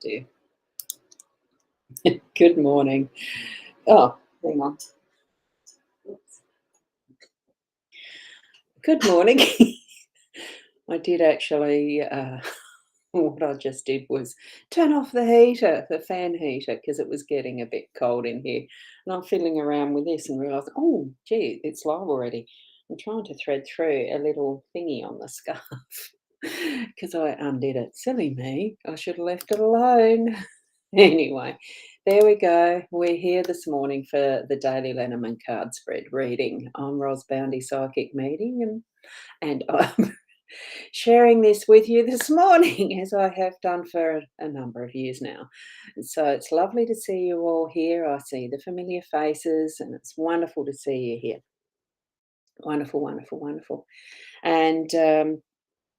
dear. Good morning. Oh, hang on. Good morning. I did actually, what I just did was turn off the heater, the fan heater, because it was getting a bit cold in here. And I'm fiddling around with this and realised, oh, gee, it's live already. I'm trying to thread through a little thingy on the scarf because I undid it. Silly me. I should have left it alone. Anyway, there we go. We're here this morning for the daily Lenormand card spread reading. I'm Ros Boundy Psychic Medium, and I'm sharing this with you this morning, as I have done for a number of years now. So it's lovely to see you all here. I see the familiar faces, and it's wonderful to see you here. Wonderful, wonderful, wonderful. And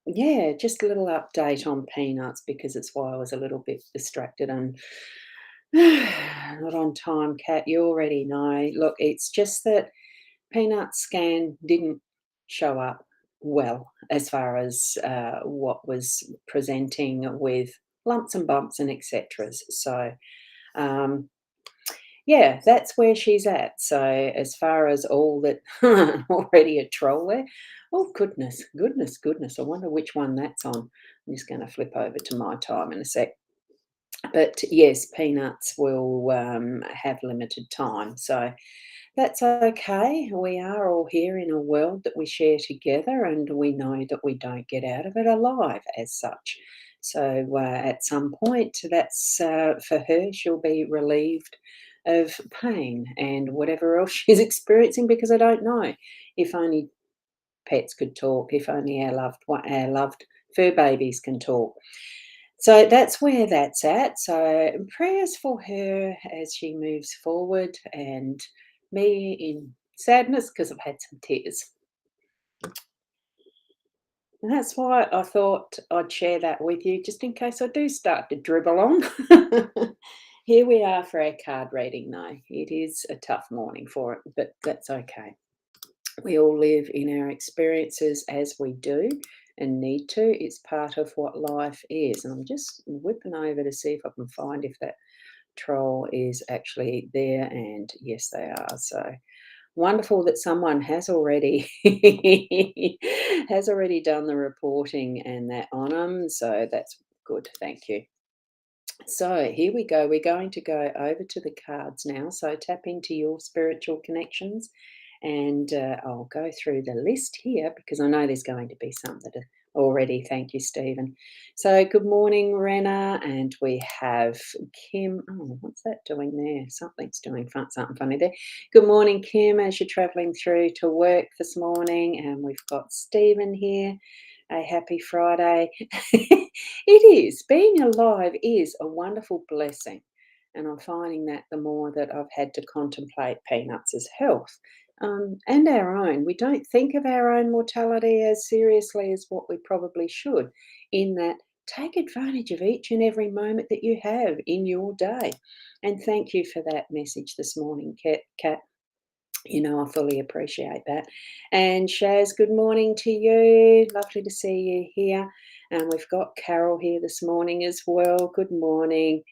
yeah, just a little update on peanuts because it's why I was a little bit distracted and not on time, Kat. You already know. Look, it's just that peanut scan didn't show up well as far as what was presenting with lumps and bumps and etc. So, um, yeah, that's where she's at. So, as far as all that, already a troll there. Oh, goodness, goodness, goodness. I wonder which one that's on. I'm just going to flip over to my time in a sec. But yes, peanuts will have limited time. So, that's okay. We are all here in a world that we share together, and we know that we don't get out of it alive as such. So, at some point, that's for her, she'll be relieved of pain and whatever else she's experiencing because I don't know. If only pets could talk, if only our loved fur babies can talk. So that's where that's at. So prayers for her as she moves forward, and me in sadness because I've had some tears. And that's why I thought I'd share that with you, just in case I do start to dribble on. Here we are for our card reading, though. It is a tough morning for it, but that's okay. We all live in our experiences as we do and need to. It's part of what life is. And I'm just whipping over to see if I can find if that troll is actually there. And yes, they are. So wonderful that someone has already has already done the reporting and that on them. So that's good. Thank you. So here we go. We're going to go over to the cards now. So tap into your spiritual connections, and I'll go through the list here because I know there's going to be some that are already. Thank you, Stephen. So good morning, Rena, and we have Kim. Oh, what's that doing there? Something's doing something funny there. Good morning, Kim, as you're travelling through to work this morning, and we've got Stephen here. A happy Friday. It is. Being alive is a wonderful blessing. And I'm finding that the more that I've had to contemplate peanuts' health and our own, we don't think of our own mortality as seriously as what we probably should, in that take advantage of each and every moment that you have in your day. And thank you for that message this morning, Kat. You know, I fully appreciate that. And Shaz, good morning to you. Lovely to see you here. And we've got Carol here this morning as well. Good morning.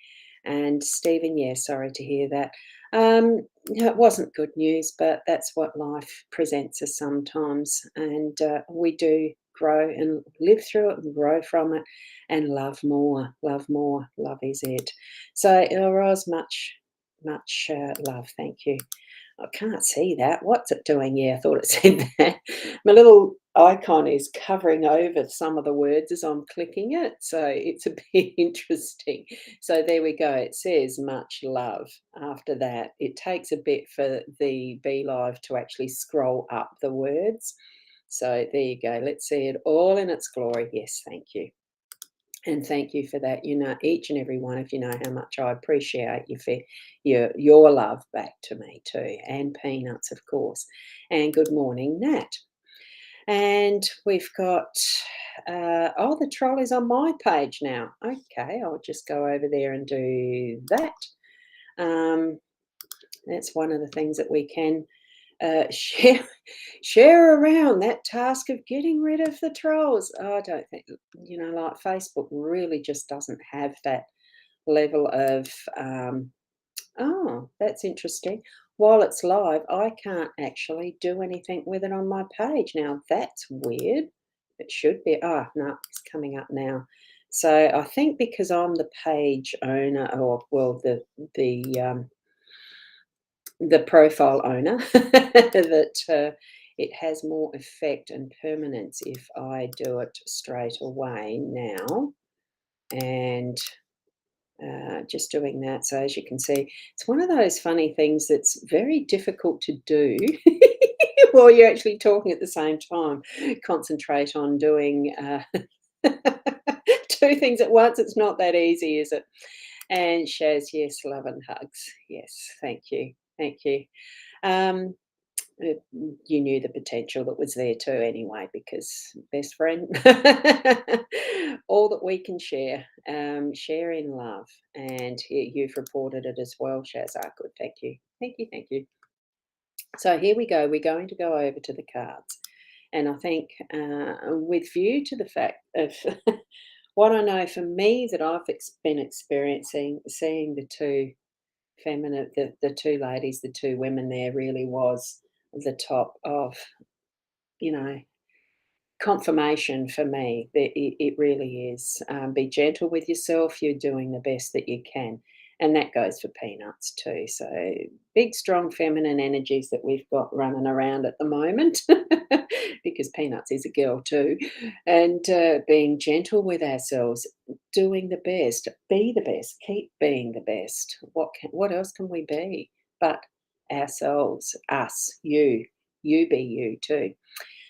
And Stephen, yeah, sorry to hear that. It wasn't good news, but that's what life presents us sometimes. And we do grow and live through it and grow from it and love more, love more. Love is it. So, Elros, much love. Thank you. I can't see that. What's it doing? Yeah, I thought it said that. My little icon is covering over some of the words as I'm clicking it, so it's a bit interesting. So there we go. It says much love. After that, it takes a bit for the Be Live to actually scroll up the words. So there you go. Let's see it all in its glory. Yes, thank you. And thank you for that. You know, each and every one of you know how much I appreciate your love back to me too, and peanuts, of course. And good morning, Nat. And we've got oh, the troll is on my page now. Okay, I'll just go over there and do that. That's one of the things that we can share around, that task of getting rid of the trolls. I don't think, like Facebook really just doesn't have that level of, oh, that's interesting. While it's live, I can't actually do anything with it on my page. Now that's weird. It should be. Oh, no, it's coming up now. So I think because I'm the page owner, or well, the profile owner, that it has more effect and permanence if I do it straight away now. And just doing that. So as you can see, it's one of those funny things that's very difficult to do while you're actually talking at the same time. Concentrate on doing two things at once. It's not that easy, is it? And shows, yes, love and hugs. Yes, thank you. Thank you. Um, you knew the potential that was there too anyway, because best friend. All that we can share, share in love, and you've reported it as well, Shazza. Good, thank you, thank you, thank you. So here we go, we're going to go over to the cards, and I think with view to the fact of what I know for me, that I've been experiencing, seeing the two feminine, the two ladies, the two women there, really was the top of, you know, confirmation for me that it really is. Be gentle with yourself. You're doing the best that you can. And that goes for peanuts too. So big, strong feminine energies that we've got running around at the moment, because peanuts is a girl too. And being gentle with ourselves, doing the best, be the best, keep being the best. What else can we be but ourselves, us, you be you too.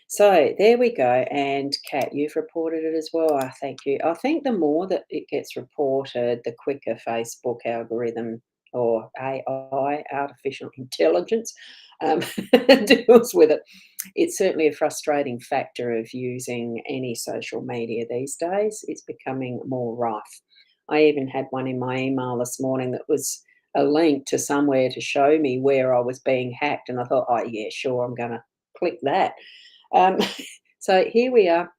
So there we go. And Kat, you've reported it as well. I thank you. I think the more that it gets reported, the quicker Facebook algorithm, or AI, artificial intelligence, um, deals with it. It's certainly a frustrating factor of using any social media these days. It's becoming more rife. I even had one in my email this morning that was a link to somewhere to show me where I was being hacked. And I thought, oh, yeah, sure, I'm going to click that. um, so here we are.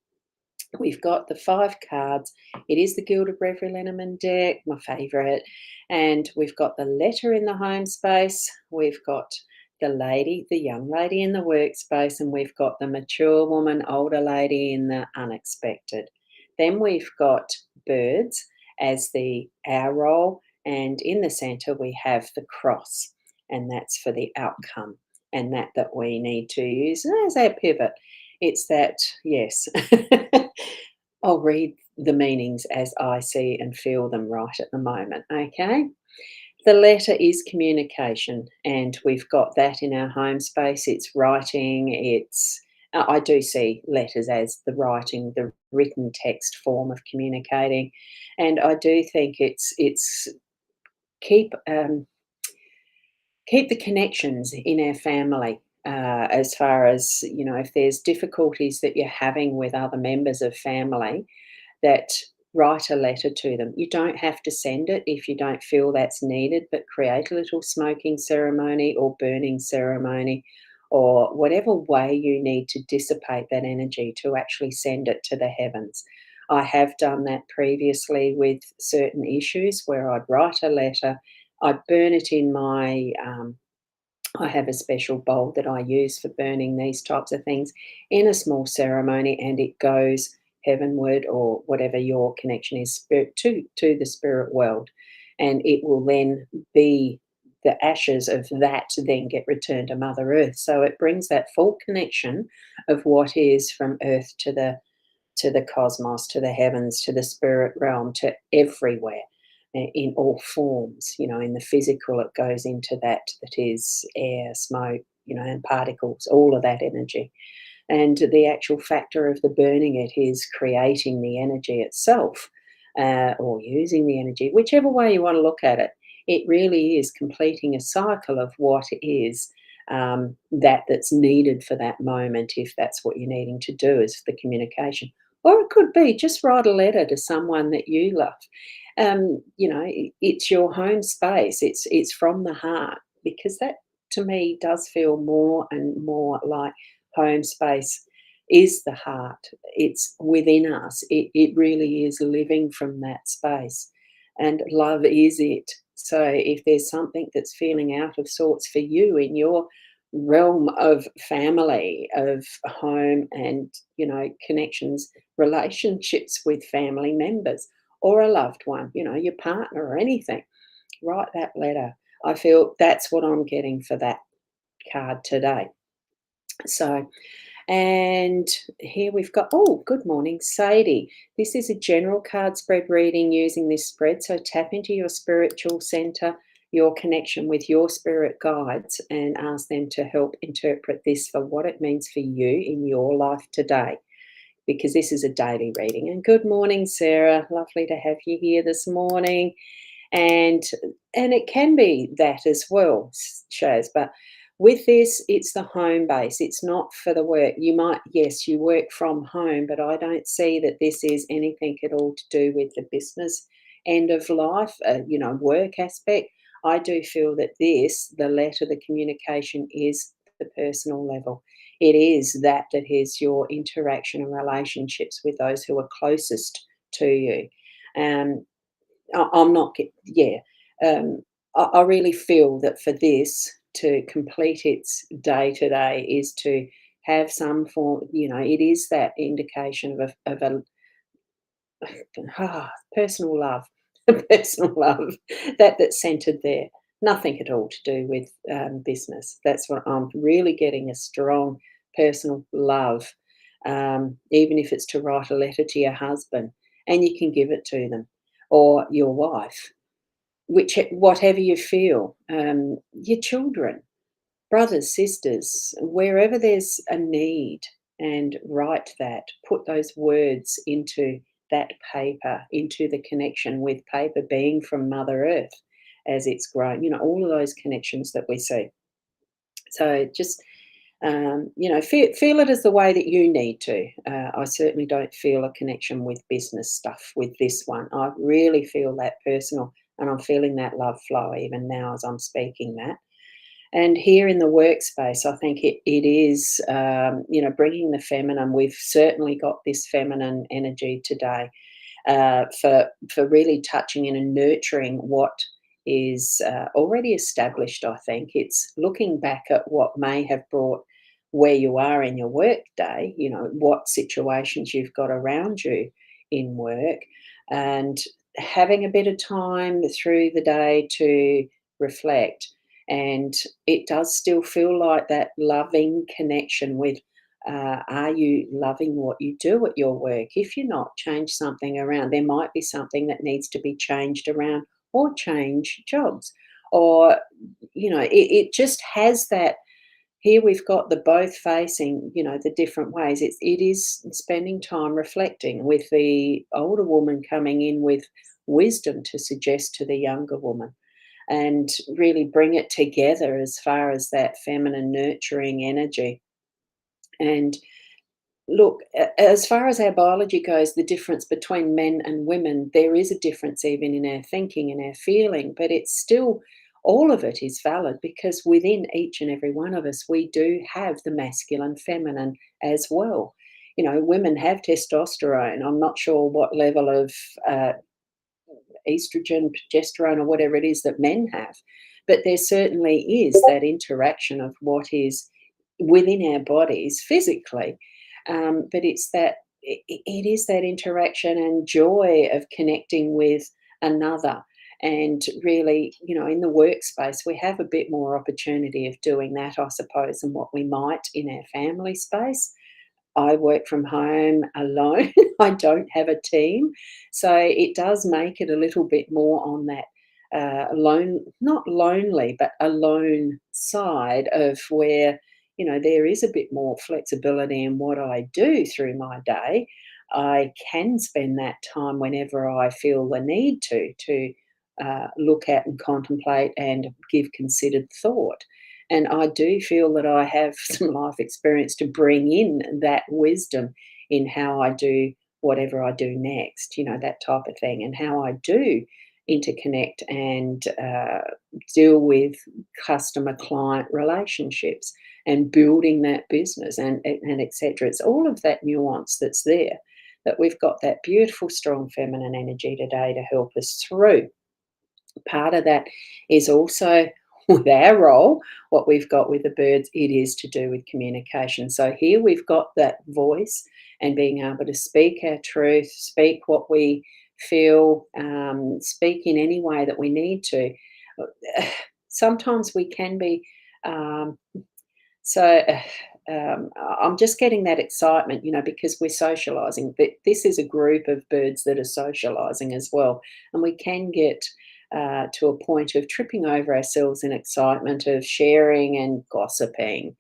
We've got the 5 cards. It is the Gilded Reverie Lenormand deck, my favourite. And we've got the letter in the home space. We've got the lady, the young lady in the workspace. And we've got the mature woman, older lady in the unexpected. Then we've got birds as the our role. And in the centre, we have the cross. And that's for the outcome. And that we need to use as our pivot. It's that, yes. I'll read the meanings as I see and feel them right at the moment, okay? The letter is communication, and we've got that in our home space. It's writing, it's I do see letters as the writing, the written text form of communicating, and I do think it's keep keep the connections in our family. As far as, if there's difficulties that you're having with other members of family, that write a letter to them. You don't have to send it if you don't feel that's needed, but create a little smoking ceremony or burning ceremony, or whatever way you need to dissipate that energy to actually send it to the heavens. I have done that previously with certain issues where I'd write a letter, I'd burn it in my I have a special bowl that I use for burning these types of things in a small ceremony, and it goes heavenward, or whatever your connection is, spirit to the spirit world, and it will then be the ashes of that then get returned to Mother Earth. So it brings that full connection of what is from Earth to the cosmos, to the heavens, to the spirit realm, to everywhere, in all forms. In the physical, it goes into that is air, smoke, and particles, all of that energy. And the actual factor of the burning it is creating the energy itself, or using the energy, whichever way you want to look at it. It really is completing a cycle of what is, that's needed for that moment, if that's what you're needing to do, is the communication. Or it could be just write a letter to someone that you love. It's your home space. It's from the heart, because that to me does feel more and more like home space is the heart. It's within us. It really is living from that space. and love is it. So if there's something that's feeling out of sorts for you in your realm of family, of home, and connections, relationships with family members or a loved one, your partner or anything, write that letter. I feel that's what I'm getting for that card today. So, and here we've got, oh, good morning, Sadie. This is a general card spread reading using this spread. So tap into your spiritual center, your connection with your spirit guides, and ask them to help interpret this for what it means for you in your life today, because this is a daily reading. And good morning, Sarah. Lovely to have you here this morning. And it can be that as well, Shaz, but with this, it's the home base. It's not for the work. You might, yes, you work from home, but I don't see that this is anything at all to do with the business end of life, work aspect. I do feel that this, the letter, the communication, is the personal level. It is that is your interaction and relationships with those who are closest to you. Um, I'm not yeah. I really feel that for this to complete its day today is to have some form, it is that indication of a personal love, personal love that's centered there. Nothing at all to do with business. That's what I'm really getting, a strong personal love, even if it's to write a letter to your husband and you can give it to them or your wife, which whatever you feel, your children, brothers, sisters, wherever there's a need, and write that, put those words into that paper, into the connection with paper being from Mother Earth as it's grown, all of those connections that we see. So just, feel it as the way that you need to. I certainly don't feel a connection with business stuff with this one. I really feel that personal, and I'm feeling that love flow even now as I'm speaking that. And here in the workspace, I think it is, bringing the feminine. We've certainly got this feminine energy today, for really touching in and nurturing what is already established. I think it's looking back at what may have brought where you are in your work day, what situations you've got around you in work, and having a bit of time through the day to reflect. And it does still feel like that loving connection with, are you loving what you do at your work? If you're not, change something around. There might be something that needs to be changed around, or change jobs. Or, it just has that. Here we've got the both facing, the different ways. It is spending time reflecting with the older woman coming in with wisdom to suggest to the younger woman, and really bring it together as far as that feminine nurturing energy. And look, as far as our biology goes, the difference between men and women, there is a difference even in our thinking and our feeling, but it's still, all of it is valid, because within each and every one of us, we do have the masculine, feminine as well. Women have testosterone. I'm not sure what level of uh, estrogen, progesterone, or whatever it is that men have. But there certainly is that interaction of what is within our bodies physically. But it's that, it is that interaction and joy of connecting with another. And really, in the workspace, we have a bit more opportunity of doing that, I suppose, than what we might in our family space. I work from home alone. I don't have a team. So it does make it a little bit more on that not lonely, but alone side of where, there is a bit more flexibility in what I do through my day. I can spend that time whenever I feel the need to look at and contemplate and give considered thought. And I do feel that I have some life experience to bring in that wisdom in how I do whatever I do next, that type of thing, and how I do interconnect and deal with customer client relationships and building that business and etc. It's all of that nuance that's there that we've got that beautiful, strong feminine energy today to help us through. Part of that is also with our role, what we've got with the birds, it is to do with communication. So here we've got that voice and being able to speak our truth, speak what we feel, speak in any way that we need to. Sometimes we can be um, so I'm just getting that excitement, because we're socializing. This is a group of birds that are socializing as well. And we can get to a point of tripping over ourselves in excitement of sharing and gossiping.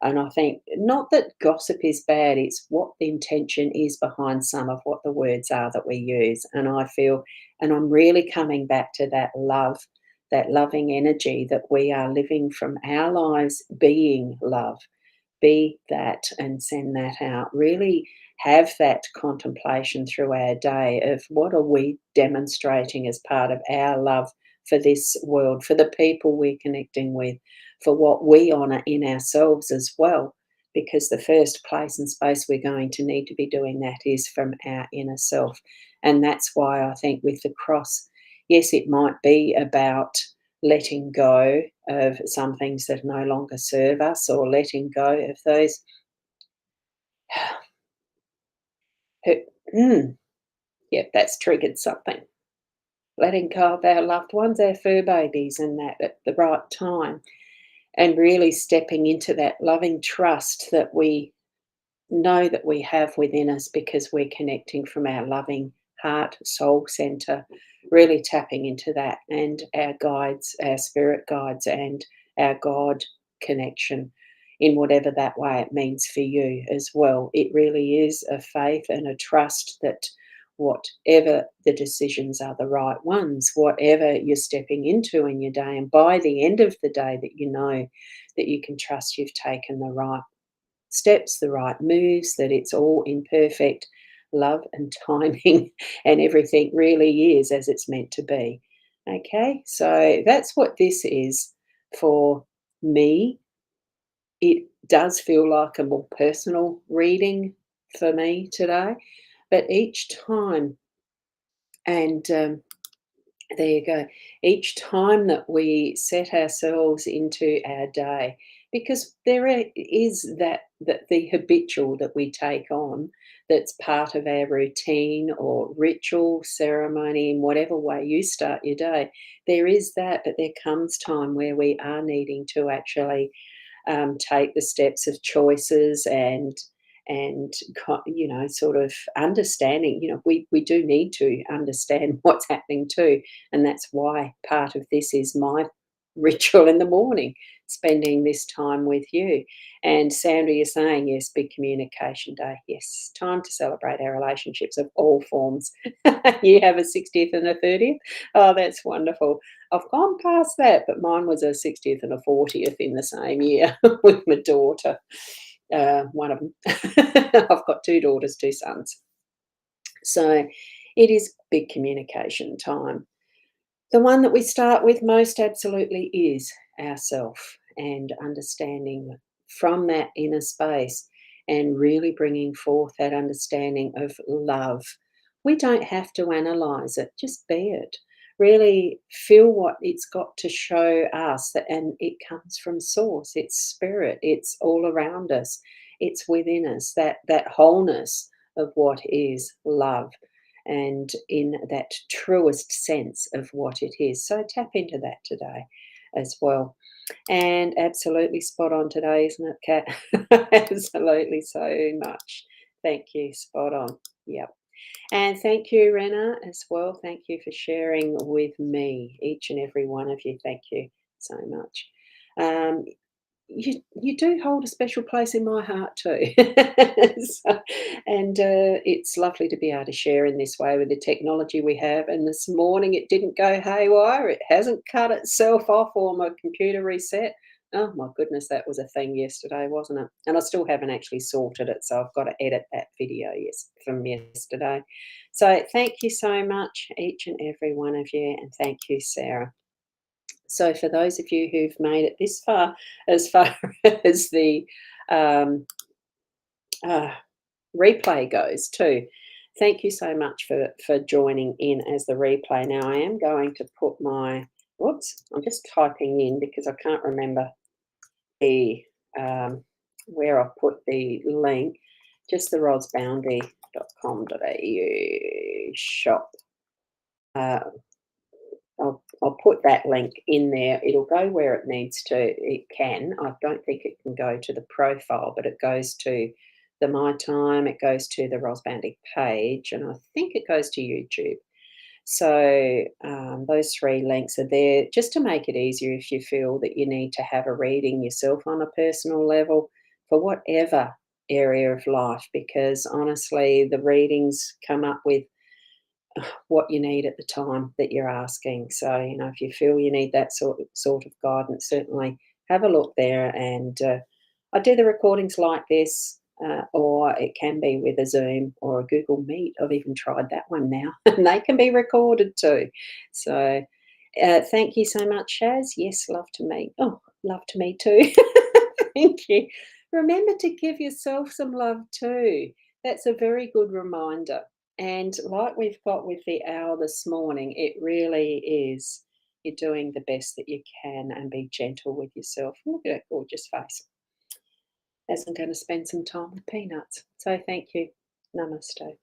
And I think not that gossip is bad, it's what the intention is behind some of what the words are that we use. And I feel, and I'm really coming back to that love, that loving energy that we are living from our lives being love. Be that and send that out. Really have that contemplation through our day of what are we demonstrating as part of our love for this world, for the people we're connecting with, for what we honour in ourselves as well. Because the first place and space we're going to need to be doing that is from our inner self. And that's why I think with the cross, yes, it might be about letting go of some things that no longer serve us, or letting go of those who, yep, that's triggered something. Letting go of our loved ones, our fur babies, and that at the right time, and really stepping into that loving trust that we know that we have within us because we're connecting from our loving heart, soul center, really tapping into that and our guides, our spirit guides, and our God connection in whatever that way it means for you as well. It really is a faith and a trust that whatever the decisions are the right ones, whatever you're stepping into in your day, and by the end of the day, that you know that you can trust you've taken the right steps, the right moves, that it's all in perfect love and timing, and everything really is as it's meant to be. Okay, so that's what this is for me. It does feel like a more personal reading for me today, but each time, and there you go. Each time that we set ourselves into our day, because is that the habitual that we take on, that's part of our routine or ritual, ceremony, in whatever way you start your day. There is that, but there comes time where we are needing to actually take the steps of choices and sort of understanding. We do need to understand what's happening too, and that's why part of this is my ritual in the morning, spending this time with you. And Sandra, you're saying yes, big communication day. Yes, time to celebrate our relationships of all forms. You have a 60th and a 30th. Oh, that's wonderful. I've gone past that, but mine was a 60th and a 40th in the same year with my daughter. One of them. I've got two daughters, two sons. So it is big communication time. The one that we start with most absolutely is ourself, and understanding from that inner space and really bringing forth that understanding of love. We don't have to analyze it, just be it. Really feel what it's got to show us, and it comes from source. It's spirit. It's all around us. It's within us. That wholeness of what is love, and in that truest sense of what it is. So tap into that today as well. And absolutely spot on today, isn't it, Kat? Absolutely so much. Thank you. Spot on. Yep. And thank you, Rena, as well. Thank you for sharing with me, each and every one of you. Thank you so much. Um, you do hold a special place in my heart too. So, and it's lovely to be able to share in this way with the technology we have. And this morning it didn't go haywire. It hasn't cut itself off, or my computer reset. Oh my goodness, that was a thing yesterday, wasn't it? And I still haven't actually sorted it, so I've got to edit that video from yesterday. So thank you so much, each and every one of you, and thank you, Sarah. So for those of you who've made it this far, as far as the um, uh, replay goes too, thank you so much for joining in as the replay. Now I am going to put my whoops, I'm just typing in because I can't remember the where I've put the link, just the rosboundy.com.au shop. I'll put that link in there. It'll go where it needs to. It can. I don't think it can go to the profile, but it goes to the My Time. It goes to the Ros Boundy page, and I think it goes to YouTube. So those three links are there just to make it easier if you feel that you need to have a reading yourself on a personal level for whatever area of life, because honestly, the readings come up with what you need at the time that you're asking. So, if you feel you need that sort of guidance, certainly have a look there. And I do the recordings like this, or it can be with a Zoom or a Google Meet. I've even tried that one now, and they can be recorded too. So, thank you so much, Shaz. Yes, love to meet. Oh, love to meet too. Thank you. Remember to give yourself some love too. That's a very good reminder. And like we've got with the owl this morning, it really is, you're doing the best that you can, and be gentle with yourself. Look at that gorgeous face. As I'm going to spend some time with peanuts. So thank you. Namaste.